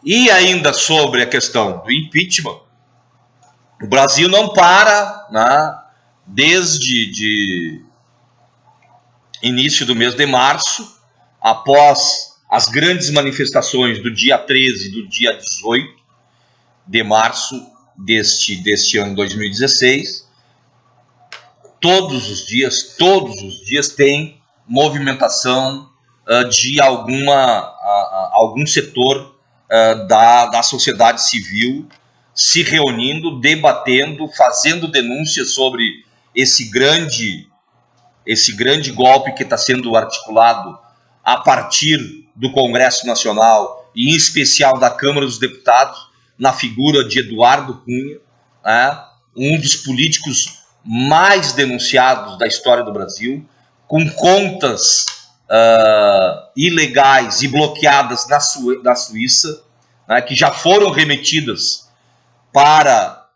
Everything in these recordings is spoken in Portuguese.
E ainda sobre a questão do impeachment, o Brasil não para, né, desde início do mês de março, após as grandes manifestações do dia 13 e do dia 18 de março deste ano 2016, todos os dias tem movimentação de algum setor da sociedade civil se reunindo, debatendo, fazendo denúncias sobre esse grande golpe que está sendo articulado a partir do Congresso Nacional e em especial da Câmara dos Deputados, na figura de Eduardo Cunha, né, um dos políticos mais denunciados da história do Brasil, com contas ilegais e bloqueadas na Suíça, né, que já foram remetidas para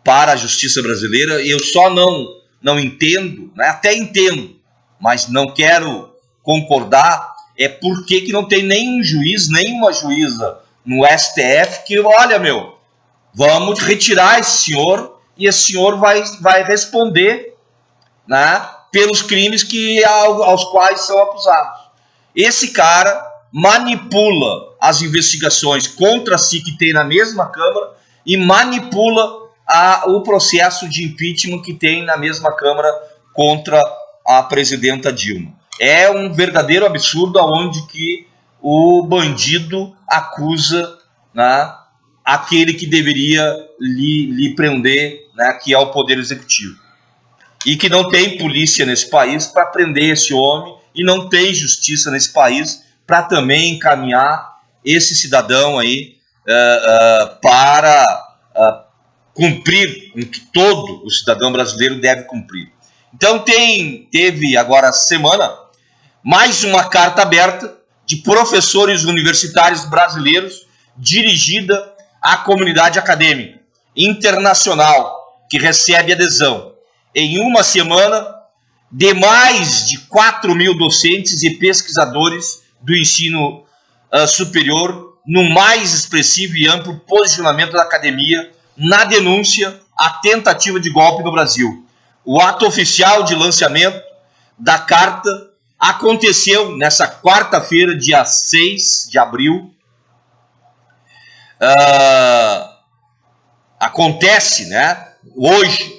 a justiça brasileira. E eu só não entendo, né, até entendo, mas não quero concordar, por que não tem nenhum juiz, nenhuma juíza no STF que, olha, vamos retirar esse senhor e esse senhor vai responder, né, pelos crimes aos quais são acusados. Esse cara manipula as investigações contra si que tem na mesma Câmara e manipula o processo de impeachment que tem na mesma Câmara contra a presidenta Dilma. É um verdadeiro absurdo aonde que o bandido acusa, né, aquele que deveria lhe prender, né, que é o Poder Executivo. E que não tem polícia nesse país para prender esse homem e não tem justiça nesse país para também encaminhar esse cidadão aí para cumprir o que todo o cidadão brasileiro deve cumprir. Então teve agora essa semana mais uma carta aberta de professores universitários brasileiros dirigida à comunidade acadêmica internacional que recebe adesão. Em uma semana, de mais de 4.000 docentes e pesquisadores do ensino superior, no mais expressivo e amplo posicionamento da academia na denúncia à tentativa de golpe no Brasil. O ato oficial de lançamento da carta aconteceu nessa quarta-feira, dia 6 de abril. Acontece, né, hoje,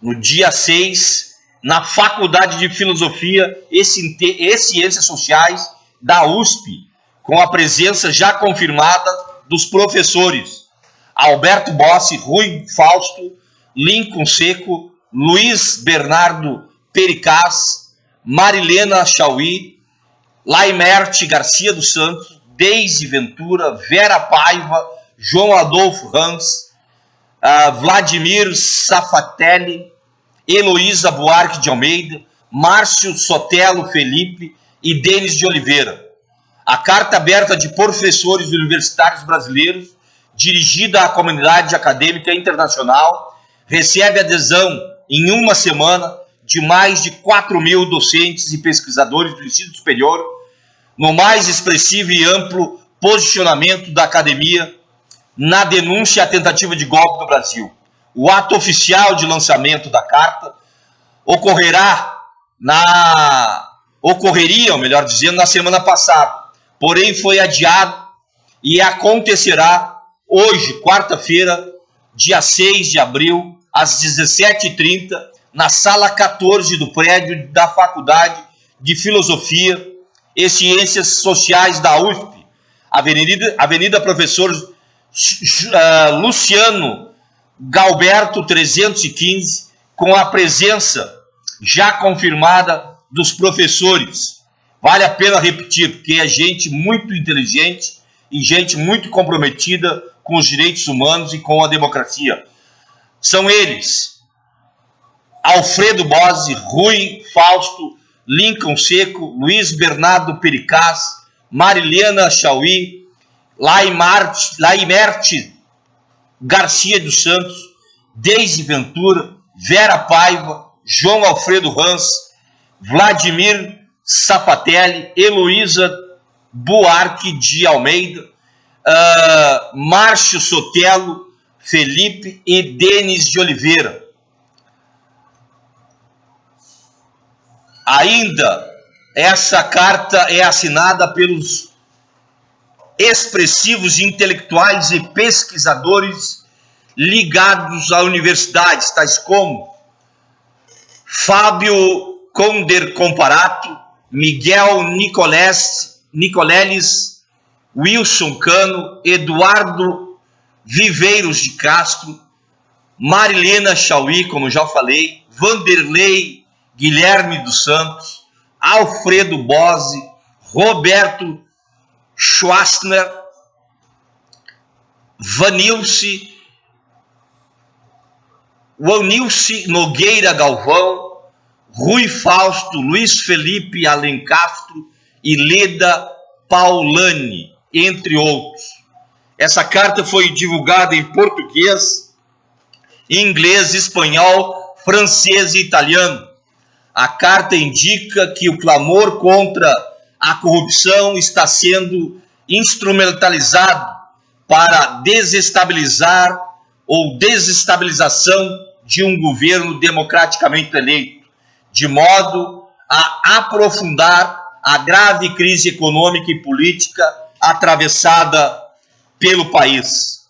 no dia 6, na Faculdade de Filosofia e Ciências Sociais da USP, com a presença já confirmada dos professores Alberto Bossi, Rui Fausto, Lincoln Seco, Luiz Bernardo Pericaz, Marilena Chauí, Laimerte Garcia dos Santos, Deise Ventura, Vera Paiva, João Adolfo Rams, Vladimir Safatelli, Heloísa Buarque de Almeida, Márcio Sotelo Felipe e Denis de Oliveira. A carta aberta de professores universitários brasileiros, dirigida à comunidade acadêmica internacional, recebe adesão em uma semana de mais de 4.000 docentes e pesquisadores do ensino superior, no mais expressivo e amplo posicionamento da academia na denúncia à tentativa de golpe no Brasil. O ato oficial de lançamento da carta ocorreria, melhor dizendo, na semana passada, porém foi adiado e acontecerá hoje, quarta-feira, dia 6 de abril, às 17h30, na sala 14 do prédio da Faculdade de Filosofia e Ciências Sociais da USP, Avenida Professor Luciano Galberto 315, com a presença já confirmada dos professores. Vale a pena repetir, porque é gente muito inteligente e gente muito comprometida com os direitos humanos e com a democracia. São eles: Alfredo Bossi, Rui Fausto, Lincoln Seco, Luiz Bernardo Pericaz, Marilena Chauí, Laimerte Garcia dos Santos, Deise Ventura, Vera Paiva, João Alfredo Rams, Vladimir Safatelli, Heloísa Buarque de Almeida, Márcio Sotelo, Felipe e Denis de Oliveira. Ainda, essa carta é assinada pelos expressivos intelectuais e pesquisadores ligados à universidades, tais como Fábio Conder Comparato, Miguel Nicoleles, Wilson Cano, Eduardo Viveiros de Castro, Marilena Chauí, como já falei, Vanderlei Guilherme dos Santos, Alfredo Bose, Roberto Schwarzner, Vanilce Nogueira Galvão, Rui Fausto, Luiz Felipe Alencastro e Leda Paulani, entre outros. Essa carta foi divulgada em português, inglês, espanhol, francês e italiano. A carta indica que o clamor contra a corrupção está sendo instrumentalizado para desestabilizar ou desestabilização de um governo democraticamente eleito, de modo a aprofundar a grave crise econômica e política atravessada pelo país,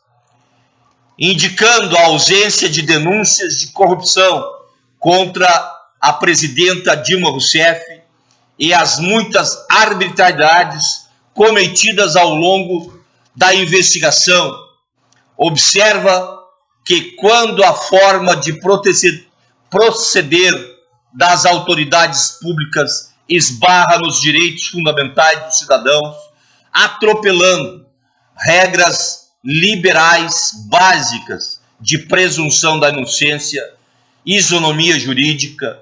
indicando a ausência de denúncias de corrupção contra a presidenta Dilma Rousseff e as muitas arbitrariedades cometidas ao longo da investigação. Observa que quando a forma de proceder das autoridades públicas esbarra nos direitos fundamentais dos cidadãos, atropelando regras liberais básicas de presunção da inocência, isonomia jurídica,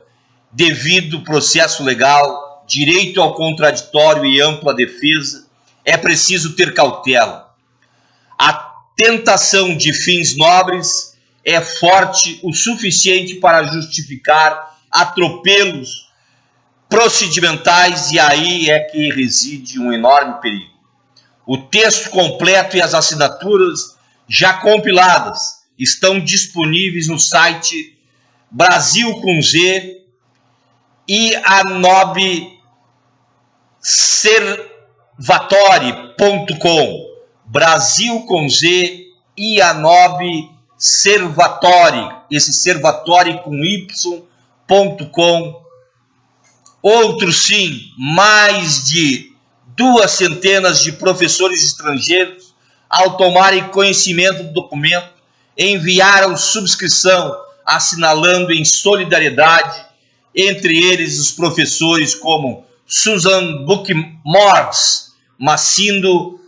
devido processo legal, direito ao contraditório e ampla defesa, é preciso ter cautela. A tentação de fins nobres é forte o suficiente para justificar atropelos procedimentais, e aí é que reside um enorme perigo. O texto completo e as assinaturas já compiladas estão disponíveis no site Brasil com Z e anobservatori.com. Brasil com Z e anobservatori, esse servatori com y.com. Outros sim, mais de 200 de professores estrangeiros, ao tomarem conhecimento do documento, enviaram subscrição, assinalando em solidariedade, entre eles os professores como Susan Buck-Morss, Macindo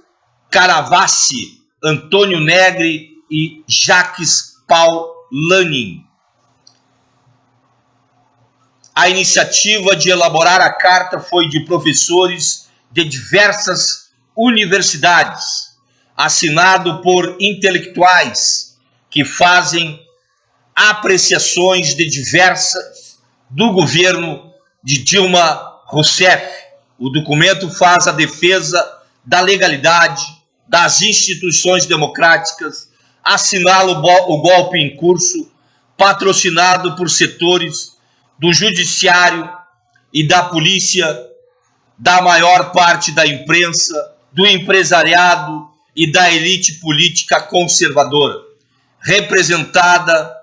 Caravassi, Antônio Negri e Jacques Paul Lanin. A iniciativa de elaborar a carta foi de professores de diversas universidades, assinado por intelectuais que fazem apreciações de diversas do governo de Dilma Rousseff. O documento faz a defesa da legalidade das instituições democráticas, assinala o golpe em curso, patrocinado por setores do judiciário e da polícia, da maior parte da imprensa, do empresariado e da elite política conservadora, representada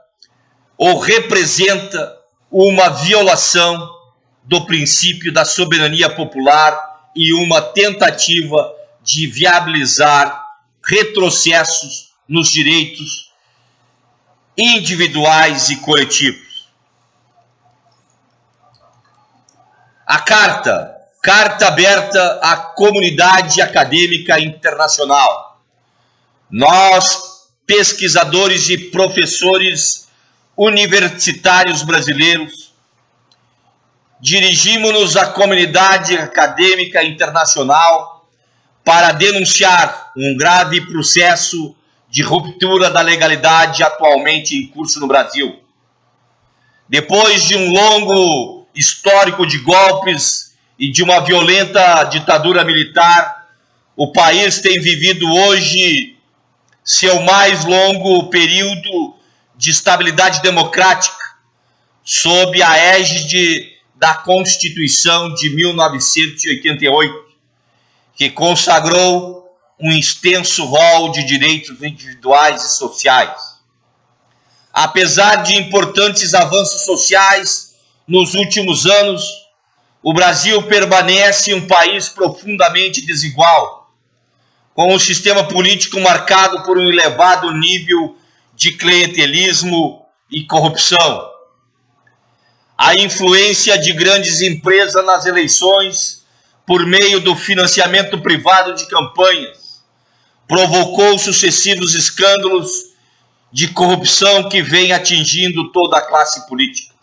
ou representa uma violação do princípio da soberania popular e uma tentativa de viabilizar retrocessos nos direitos individuais e coletivos. A carta aberta à comunidade acadêmica internacional. Nós, pesquisadores e professores universitários brasileiros, dirigimos-nos à comunidade acadêmica internacional para denunciar um grave processo de ruptura da legalidade atualmente em curso no Brasil. Depois de um longo histórico de golpes e de uma violenta ditadura militar o país tem vivido hoje seu mais longo período de estabilidade democrática, sob a égide da Constituição de 1988, que consagrou um extenso rol de direitos individuais e sociais. Apesar de importantes avanços sociais nos últimos anos, o Brasil permanece um país profundamente desigual, com um sistema político marcado por um elevado nível de clientelismo e corrupção. A influência de grandes empresas nas eleições, por meio do financiamento privado de campanhas, provocou sucessivos escândalos de corrupção que vem atingindo toda a classe política.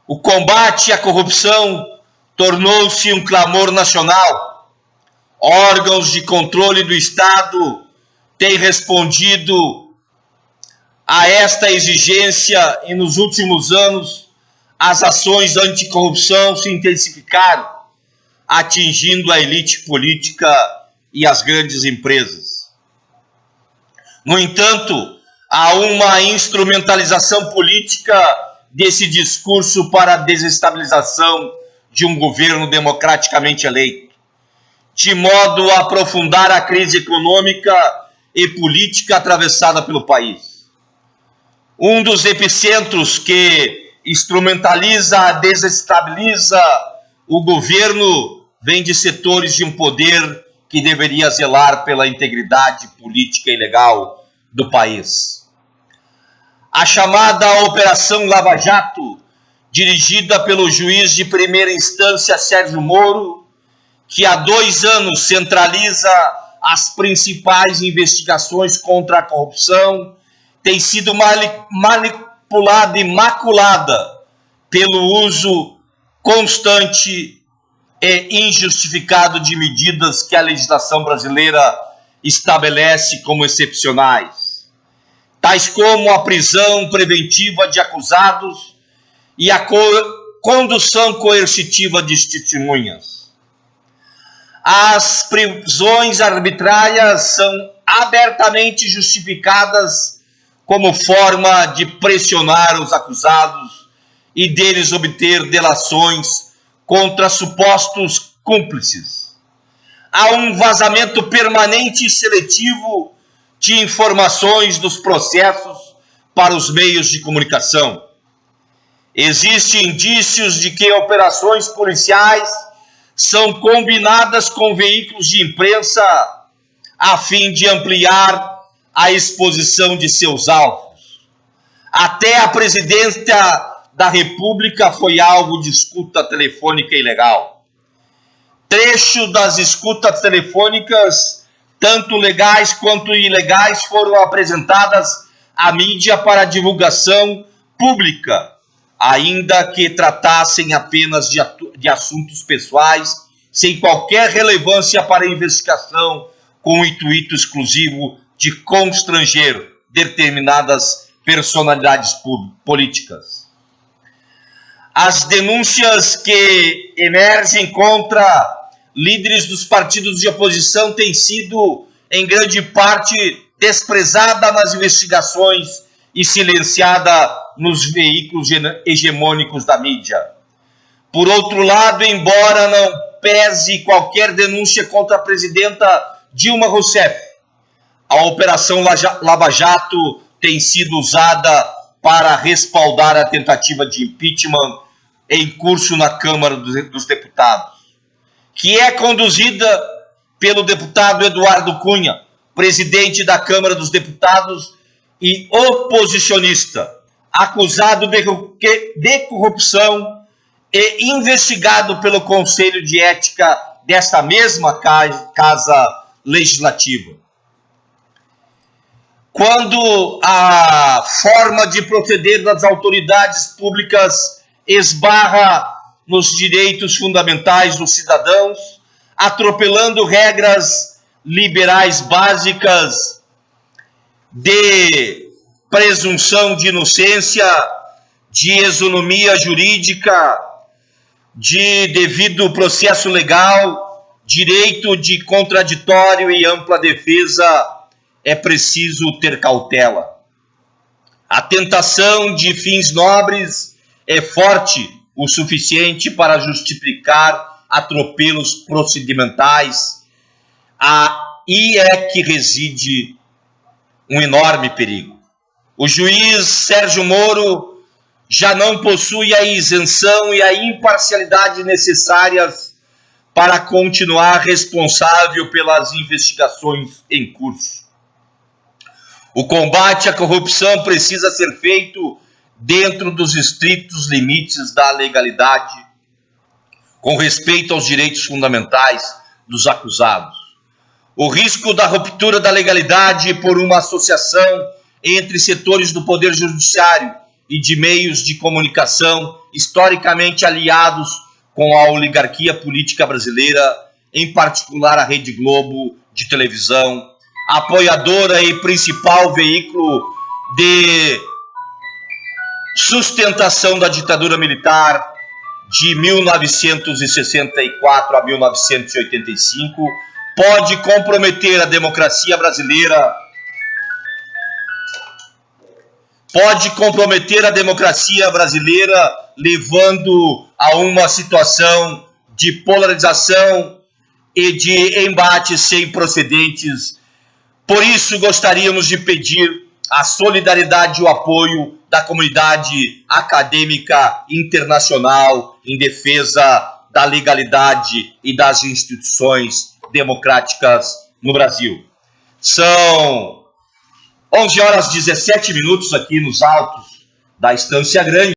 O combate à corrupção tornou-se um clamor nacional. Órgãos de controle do Estado têm respondido a esta exigência e nos últimos anos as ações anticorrupção se intensificaram, atingindo a elite política e as grandes empresas. No entanto, há uma instrumentalização política desse discurso para a desestabilização de um governo democraticamente eleito, de modo a aprofundar a crise econômica e política atravessada pelo país. Um dos epicentros que instrumentaliza, desestabiliza o governo vem de setores de um poder que deveria zelar pela integridade política e legal do país. A chamada Operação Lava Jato, dirigida pelo juiz de primeira instância Sérgio Moro, que há 2 anos centraliza as principais investigações contra a corrupção, tem sido manipulada e maculada pelo uso constante e injustificado de medidas que a legislação brasileira estabelece como excepcionais, tais como a prisão preventiva de acusados e a condução coercitiva de testemunhas. As prisões arbitrárias são abertamente justificadas como forma de pressionar os acusados e deles obter delações contra supostos cúmplices. Há um vazamento permanente e seletivo de informações dos processos para os meios de comunicação. Existem indícios de que operações policiais são combinadas com veículos de imprensa a fim de ampliar a exposição de seus alvos. Até a presidenta da República foi alvo de escuta telefônica ilegal. Trecho das escutas telefônicas, tanto legais quanto ilegais, foram apresentadas à mídia para divulgação pública, ainda que tratassem apenas de assuntos pessoais, sem qualquer relevância para a investigação, com o intuito exclusivo de constranger determinadas personalidades políticas. As denúncias que emergem contra líderes dos partidos de oposição têm sido, em grande parte, desprezada nas investigações e silenciada nos veículos hegemônicos da mídia. Por outro lado, embora não pese qualquer denúncia contra a presidenta Dilma Rousseff, a Operação Lava Jato tem sido usada para respaldar a tentativa de impeachment em curso na Câmara dos Deputados, que é conduzida pelo deputado Eduardo Cunha, presidente da Câmara dos Deputados e oposicionista, acusado de corrupção e investigado pelo Conselho de Ética desta mesma Casa Legislativa. Quando a forma de proceder das autoridades públicas esbarra nos direitos fundamentais dos cidadãos, atropelando regras liberais básicas de presunção de inocência, de isonomia jurídica, de devido processo legal, direito de contraditório e ampla defesa, é preciso ter cautela. A tentação de fins nobres é forte o suficiente para justificar atropelos procedimentais. Aí é que reside um enorme perigo. O juiz Sérgio Moro já não possui a isenção e a imparcialidade necessárias para continuar responsável pelas investigações em curso. O combate à corrupção precisa ser feito dentro dos estritos limites da legalidade, com respeito aos direitos fundamentais dos acusados. O risco da ruptura da legalidade por uma associação entre setores do Poder Judiciário e de meios de comunicação historicamente aliados com a oligarquia política brasileira, em particular a Rede Globo de televisão, apoiadora e principal veículo de sustentação da ditadura militar de 1964 a 1985, pode comprometer a democracia brasileira, levando a uma situação de polarização e de embates sem precedentes. Por isso, gostaríamos de pedir a solidariedade e o apoio da comunidade acadêmica internacional em defesa da legalidade e das instituições democráticas no Brasil. São 11h17 aqui nos altos da Estância Grande.